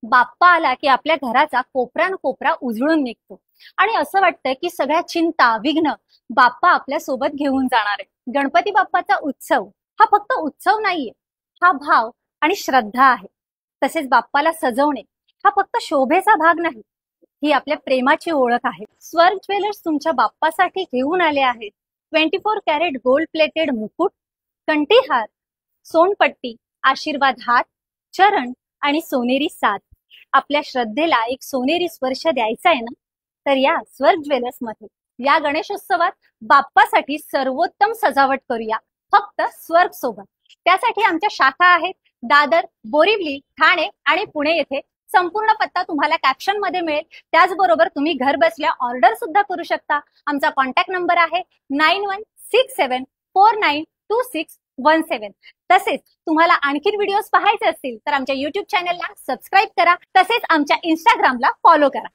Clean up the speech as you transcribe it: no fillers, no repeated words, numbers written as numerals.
बाप्पा आला की आपल्या घराचा कोपरा कोपरा उजळून निघतो आणि असं वाटतं की सगळ्या चिंता विघ्न बाप्पा आपल्या सोबत घेऊन जाणार आहे। गणपती बाप्पाचा उत्सव हा फक्त उत्सव नाहीये, हा भाव आणि श्रद्धा आहे। तसेच बाप्पाला सजवणे हा फक्त शोभेचा भाग नाही, ही आपल्या प्रेमाची ओळख आहे। स्वर्ग ज्वेलर्स तुमच्या बाप्पासाठी घेऊन आले आहेत 24 कॅरेट गोल्ड प्लेटेड मुकुट, कंठीहार, सोनपट्टी, आशीर्वाद हात, चरण आणि सोनेरी साथ। आपल्या श्रद्धेला एक सोनेरी स्पर्श द्यायचा आहे ना, तर या स्वर्ग ज्वेलर्स मध्ये या गणेशोत्सवात बाप्पासाठी सर्वोत्तम सजावट करूया फक्त स्वर्ग सोबत। त्यासाठी आमच्या शाखा आहेत दादर, बोरिवली, ठाणे आणि पुणे येथे। संपूर्ण पत्ता तुम्हाला कॅप्शन मध्ये मिळेल। त्याचबरोबर तुम्ही घर बसल्या ऑर्डर सुद्धा करू शकता। आमचा कॉन्टॅक्ट नंबर आहे 9167492617। तसेच तुम्हाला आणखीन व्हिडिओज पाहायचे असतील तर आमच्या YouTube चॅनलला सबस्क्राईब करा, तसेच आमच्या इंस्टाग्रामला फॉलो करा।